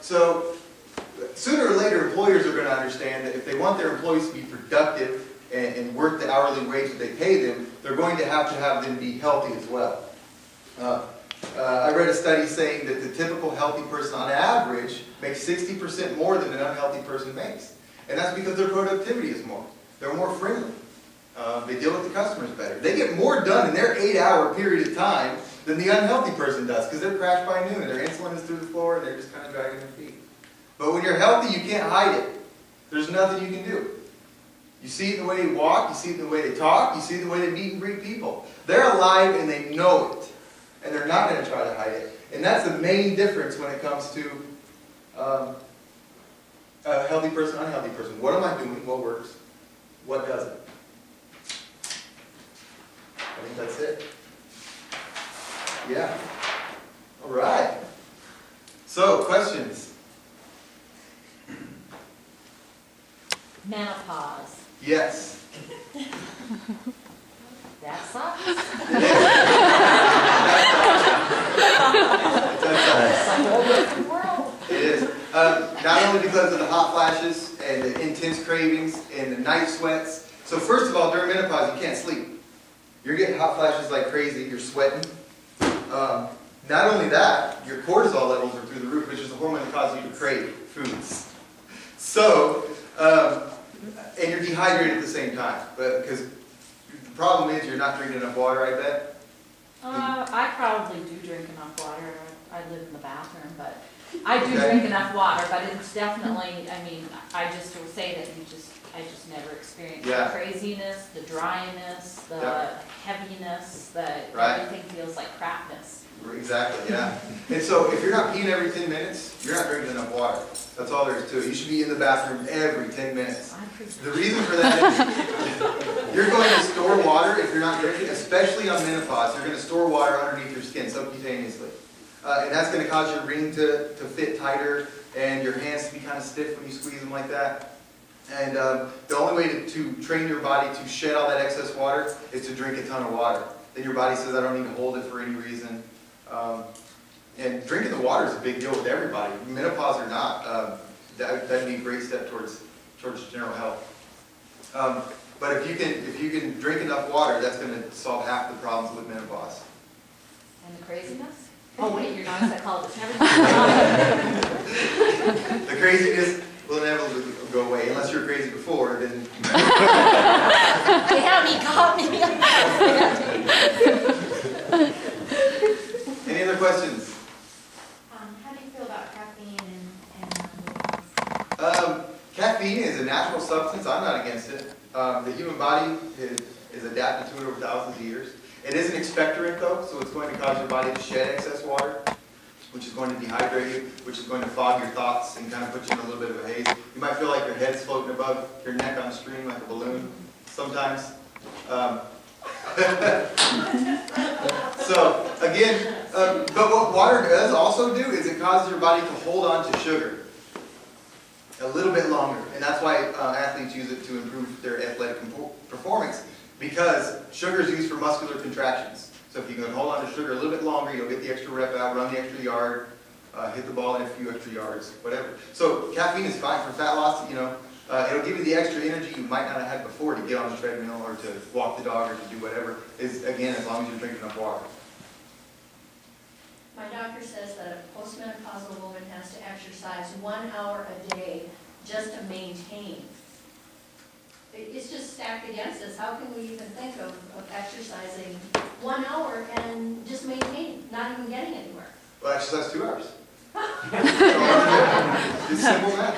So sooner or later, employers are going to understand that if they want their employees to be productive and work the hourly wage that they pay them, they're going to have them be healthy as well. I read a study saying that the typical healthy person on average makes 60% more than an unhealthy person makes. And that's because their productivity is more. They're more friendly. They deal with the customers better. They get more done in their 8-hour period of time than the unhealthy person does because they're crashed by noon and their insulin is through the floor and they're just kind of dragging their feet. But when you're healthy, you can't hide it. There's nothing you can do. You see it in the way they walk, you see it in the way they talk, you see it in the way they meet and greet people. They're alive and they know it. And they're not going to try to hide it. And that's the main difference when it comes to a healthy person, unhealthy person. What am I doing? What works? What doesn't? I think that's it. Yeah. All right. So, questions? Menopause. Yes. That sucks. It's a whole different world. It is. Not only because of the hot flashes and the intense cravings and the night sweats. So first of all, during menopause, you can't sleep. You're getting hot flashes like crazy. You're sweating. Not only that, your cortisol levels are through the roof, which is the hormone that causes you to crave foods. So, and you're dehydrated at the same time. But because the problem is you're not drinking enough water, I bet. I probably do drink enough water. I live in the bathroom, but I do drink enough water. But it's definitely, I mean, I just will say that I just never experienced the craziness, the dryness, the heaviness, everything feels like crapness. Exactly, yeah. And so if you're not peeing every 10 minutes, you're not drinking enough water. That's all there is to it. You should be in the bathroom every 10 minutes. The reason for that is you're going to store water if you're not drinking, especially on menopause. You're going to store water underneath your skin subcutaneously. And that's going to cause your ring to fit tighter and your hands to be kind of stiff when you squeeze them like that. And the only way to train your body to shed all that excess water is to drink a ton of water. Then your body says, I don't need to hold it for any reason. And drinking the water is a big deal with everybody, menopause or not. That'd be a great step towards general health. But if you can drink enough water, that's going to solve half the problems with menopause. And the craziness? Oh wait, you're not a psychologist. Never mind. The craziness will inevitably go away unless you're crazy before. Then they haven't got me. Any other questions? How do you feel about caffeine and caffeine is a natural substance. I'm not against it. The human body is adapted to it over thousands of years. It is an expectorant though, so it's going to cause your body to shed excess water, which is going to dehydrate you, which is going to fog your thoughts and kind of put you in a little bit of a haze. You might feel like your head's floating above your neck on a string like a balloon sometimes. So again, but what water does also do is it causes your body to hold on to sugar a little bit longer, and that's why athletes use it to improve their athletic performance, because sugar is used for muscular contractions. So if you can hold on to sugar a little bit longer, you'll get the extra rep out, run the extra yard, hit the ball in a few extra yards, whatever. So caffeine is fine for fat loss. It'll give you the extra energy you might not have had before to get on the treadmill or to walk the dog or to do whatever, again, as long as you're drinking enough water. My doctor says that a postmenopausal woman has to exercise 1 hour a day just to maintain. It's just stacked against us. How can we even think of exercising 1 hour and just maintain, not even getting anywhere? Well, exercise 2 hours. It's simple math.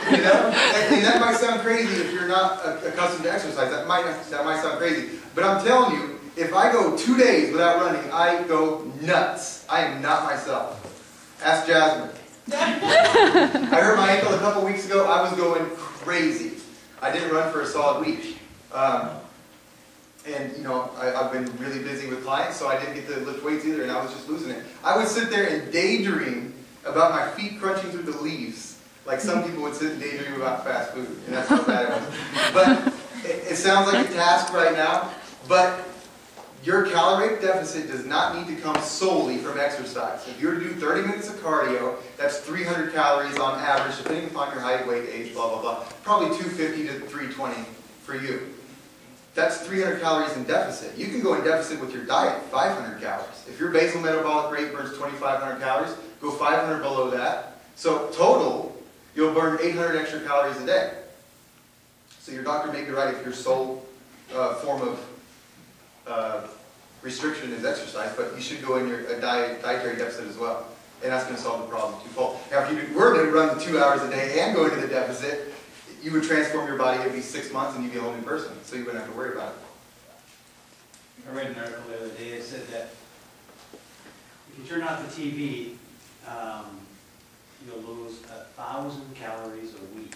And that might sound crazy if you're not accustomed to exercise. That might sound crazy. But I'm telling you, if I go 2 days without running, I go nuts. I am not myself. Ask Jasmine. I hurt my ankle a couple weeks ago. I was going crazy. I didn't run for a solid week. And I've been really busy with clients, so I didn't get to lift weights either, and I was just losing it. I would sit there and daydream about my feet crunching through the leaves, like some people would sit and daydream about fast food, and that's how bad it was. But it sounds like a task right now, but your caloric deficit does not need to come solely from exercise. If you're to do 30 minutes of cardio, that's 300 calories on average, depending upon your height, weight, age, blah, blah, blah. Probably 250 to 320 for you. That's 300 calories in deficit. You can go in deficit with your diet, 500 calories. If your basal metabolic rate burns 2,500 calories, go 500 below that. So total, you'll burn 800 extra calories a day. So your doctor may be right if your sole form of restriction is exercise, but you should go in your dietary deficit as well. And that's going to solve the problem twofold. Now, if you were to run the 2 hours a day and go into the deficit, you would transform your body every 6 months and you'd be a whole new person. So you wouldn't have to worry about it. I read an article the other day that said that if you turn off the TV, you'll lose 1,000 calories a week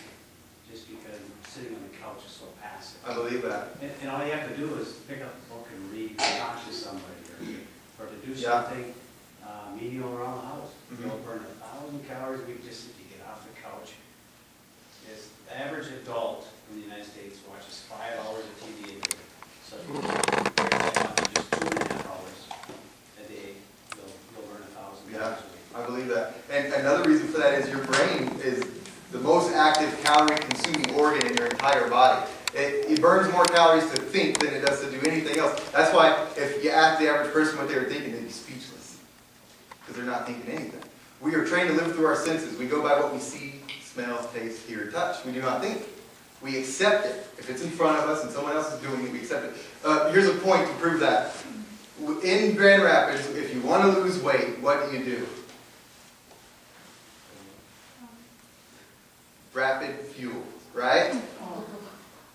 just because sitting on the couch is so passive. I believe that. And all you have to do is pick up a book and read, talk to somebody, or to do something menial around the house. You'll burn 1,000 calories a week just if you get off the couch. Yes, the average adult in the United States watches 5 hours of TV a day. So if you break that down to just 2.5 hours a day, you'll burn 1,000 calories a week. I believe that. And another reason for that is your brain is the most active calorie-consuming organ in your entire body. It burns more calories to think than it does to do anything else. That's why if you ask the average person what they were thinking, they'd be speechless. Because they're not thinking anything. We are trained to live through our senses. We go by what we see, smell, taste, hear, touch. We do not think. We accept it. If it's in front of us and someone else is doing it, we accept it. Here's a point to prove that. In Grand Rapids, if you want to lose weight, what do? Rapid fuel, right?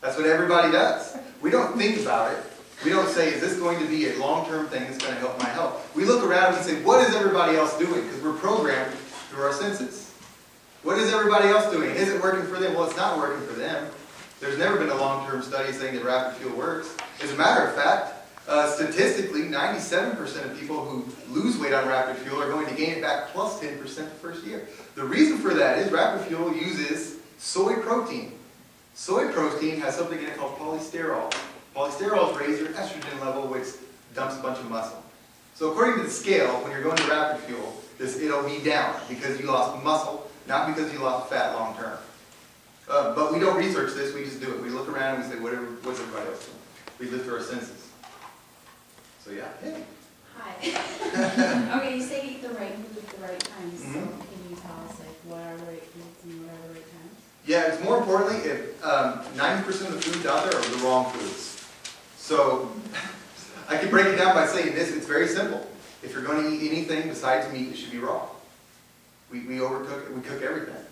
That's what everybody does. We don't think about it. We don't say, is this going to be a long-term thing that's going to help my health? We look around and say, what is everybody else doing? Because we're programmed through our senses. What is everybody else doing? Is it working for them? Well, it's not working for them. There's never been a long-term study saying that rapid fuel works. As a matter of fact, statistically, 97% of people who lose weight on rapid fuel are going to gain it back plus 10% the first year. The reason for that is rapid fuel uses soy protein. Soy protein has something in it called polysterol. Polysterols raise your estrogen level, which dumps a bunch of muscle. So according to the scale, when you're going to rapid fuel, it'll be down because you lost muscle, not because you lost fat long term. But we don't research this, we just do it. We look around and we say, what's everybody else doing? We live through our senses. So yeah. Hey. Hi. Okay, you say eat the right food at the right times. So Mhm. can you tell us like what are the right foods and what are the right times? Yeah, it's more importantly, if 90% of the foods out there are the wrong foods. So I can break it down by saying this, it's very simple. If you're going to eat anything besides meat, it should be raw. We overcook it, we cook everything.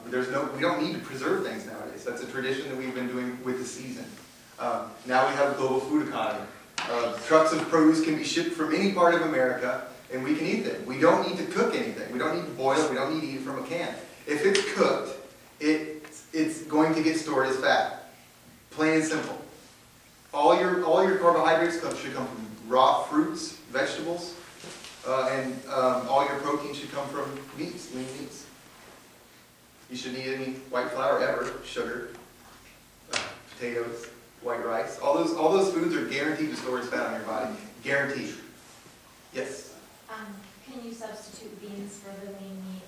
We don't need to preserve things nowadays. That's a tradition that we've been doing with the season. Now we have a global food economy. Trucks of produce can be shipped from any part of America, and we can eat them. We don't need to cook anything. We don't need to boil it. We don't need to eat it from a can. If it's cooked, it's going to get stored as fat. Plain and simple. All your carbohydrates should come from raw fruits, vegetables, and all your protein should come from meats, lean meats. You shouldn't eat any white flour ever, sugar, potatoes, white rice. All those foods are guaranteed to store as fat on your body. Guaranteed. Yes? Can you substitute beans for the lean meat?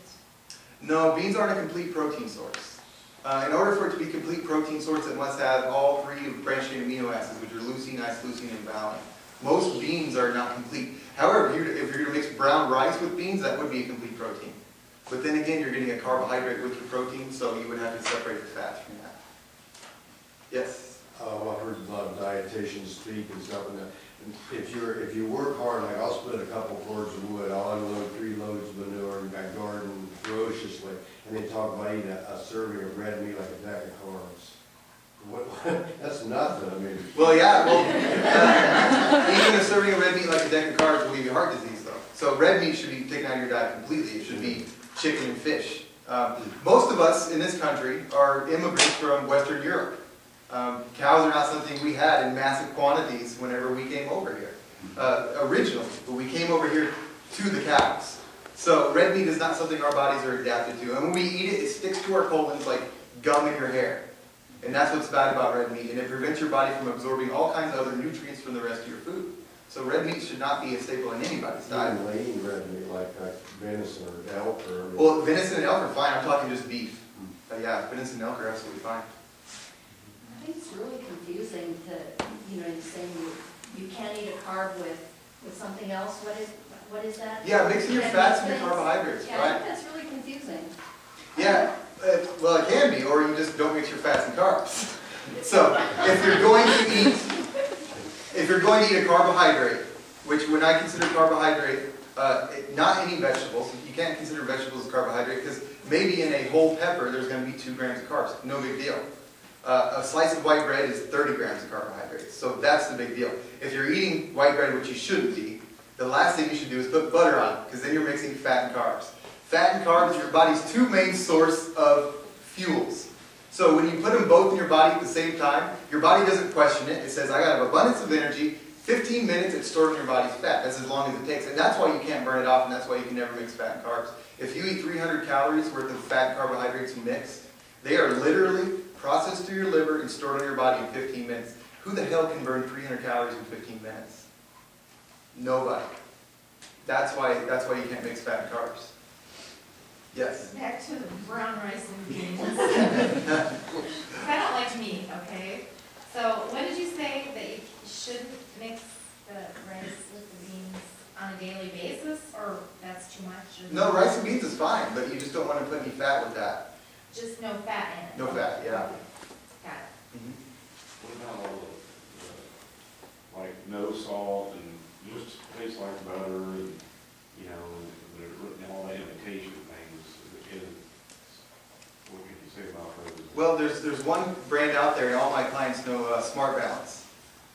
No, beans aren't a complete protein source. In order for it to be a complete protein source, it must have all 3 branching amino acids, which are leucine, isoleucine, and valine. Most beans are not complete. However, if you're going to mix brown rice with beans, that would be a complete protein. But then again, you're getting a carbohydrate with your protein, so you would have to separate the fats from that. Yes? I've heard a lot of dietitians speak and stuff, and if you work hard, like I'll split a couple cords of wood, I'll unload 3 loads of manure and back garden ferociously, and they talk about eating a serving of red meat like a deck of cards. That's nothing, I mean. Well, yeah, even a serving of red meat like a deck of cards will give you heart disease, though. So red meat should be taken out of your diet completely. It should be chicken and fish. Most of us in this country are immigrants from Western Europe. Cows are not something we had in massive quantities whenever we came over here, originally, but we came over here to the cows. So red meat is not something our bodies are adapted to. And when we eat it, it sticks to our colons like gum in your hair. And that's what's bad about red meat, and it prevents your body from absorbing all kinds of other nutrients from the rest of your food. So red meat should not be a staple in anybody's diet. Even lean red meat, like venison or elk or. Well, venison and elk are fine, I'm talking just beef. Yeah, venison and elk are absolutely fine. I think it's really confusing to, you know, you're saying you can't eat a carb with something else. What is that? Yeah, mixing your fats and your Things? carbohydrates, Yeah, I right? think that's really confusing. Yeah, well, it can be, or you just don't mix your fats and carbs. So, if you're going to eat a carbohydrate, which when I consider carbohydrate, not any vegetables, you can't consider vegetables as carbohydrate, because maybe in a whole pepper there's going to be 2 grams of carbs, no big deal. A slice of white bread is 30 grams of carbohydrates, so that's the big deal. If you're eating white bread, which you shouldn't be, the last thing you should do is put butter on it, because then you're mixing fat and carbs. Fat and carbs are your body's 2 main source of fuels. So when you put them both in your body at the same time, your body doesn't question it. It says, I got an abundance of energy, 15 minutes it's stored in your body's fat. That's as long as it takes. And that's why you can't burn it off, and that's why you can never mix fat and carbs. If you eat 300 calories worth of fat and carbohydrates mixed, they are literally processed through your liver and stored in your body in 15 minutes. Who the hell can burn 300 calories in 15 minutes? Nobody. That's why you can't mix fat and carbs. Yes? Back to the brown rice and beans. I don't like meat, okay? So when did you say that you should mix the rice with the beans on a daily basis, or that's too much? Or No, rice and beans is fine, but you just don't want to put any fat with that. just no fat in it? No fat, yeah. Got it. Mhm. What about all the, like, no salt and just tastes like butter and, you know, and all the imitation things, what can you say about those? Well, there's one brand out there, and all my clients know Smart Balance.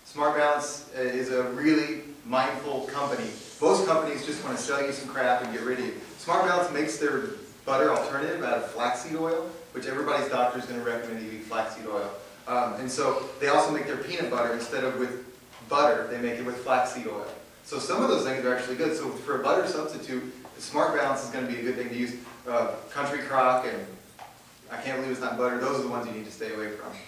Smart Balance is a really mindful company. Most companies just want to sell you some crap and get rid of you. Smart Balance makes their butter alternative out of flaxseed oil, which everybody's doctor is going to recommend you eat flaxseed oil. And so they also make their peanut butter, instead of with butter, they make it with flaxseed oil. So some of those things are actually good. So for a butter substitute, Smart Balance is going to be a good thing to use. Country Crock and I can't believe it's not butter. Those are the ones you need to stay away from. What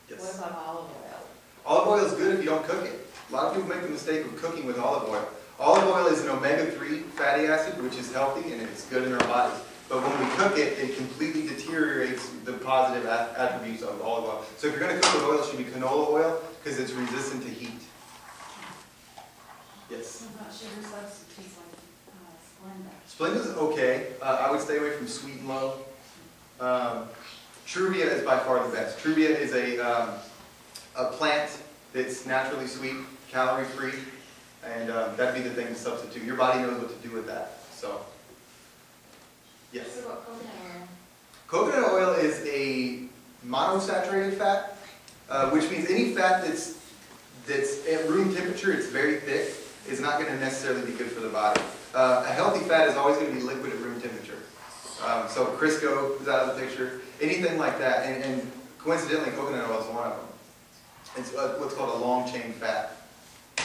Yes. about olive oil? Olive oil is good if you don't cook it. A lot of people make the mistake of cooking with olive oil. Olive oil is an omega-3 fatty acid, which is healthy and it's good in our bodies. But when we cook it, it completely deteriorates the positive attributes of olive oil. So if you're going to cook with oil, it should be canola oil because it's resistant to heat. Yes? What about sugar substitutes like Splenda? Splenda's okay. I would stay away from sweet and low. Truvia is by far the best. Truvia is a plant that's naturally sweet, calorie-free, and that'd be the thing to substitute. Your body knows what to do with that. So, yes. What about coconut oil? Coconut oil is a monosaturated fat, which means any fat that's at room temperature, it's very thick, is not going to necessarily be good for the body. A healthy fat is always going to be liquid at room temperature. So Crisco is out of the picture, anything like that, and coincidentally, coconut oil is one of them. It's what's called a long chain fat. So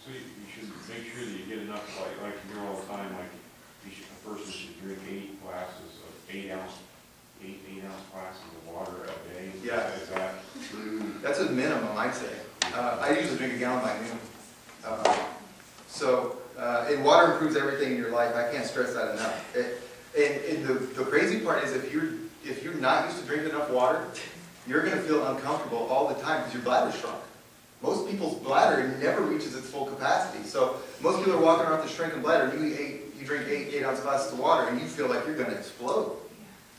you should make sure that you get enough, like you hear all the time, like a person should drink 8 glasses of 8 ounce glasses of water a day. Yeah. Is that true? That's a minimum, I'd say. I usually drink a gallon by noon. And water improves everything in your life. I can't stress that enough. And the crazy part is if you're not used to drinking enough water, you're going to feel uncomfortable all the time because your bladder's shrunk. Most people's bladder never reaches its full capacity. So most people are walking around with a shrinking bladder. You drink 8 ounce glasses of water and you feel like you're going to explode.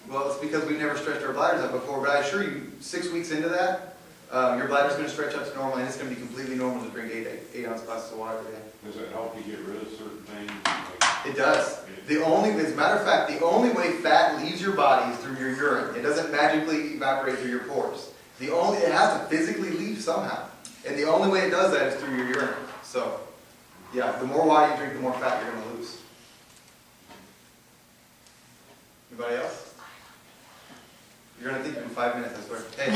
Well, it's because we've never stretched our bladders out before. But I assure you, 6 weeks into that, your bladder's going to stretch up to normal, and it's going to be completely normal to drink 8 ounce glasses of water a day. Does it help you get rid of certain things? It does. As a matter of fact, the only way fat leaves your body is through your urine. It doesn't magically evaporate through your pores. It has to physically leave somehow. And the only way it does that is through your urine. So, yeah, the more water you drink, the more fat you're going to lose. Anybody else? You're going to think in 5 minutes, I swear. Hey.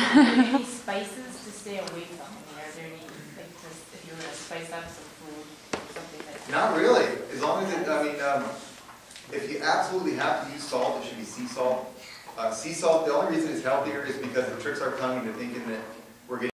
Any spices to stay away from? Are there any, like, if you were going to spice up some food, something that... Not really. As long as if you absolutely have to use salt, it should be sea salt. Sea salt, the only reason it's healthier is because it tricks our tongue into thinking that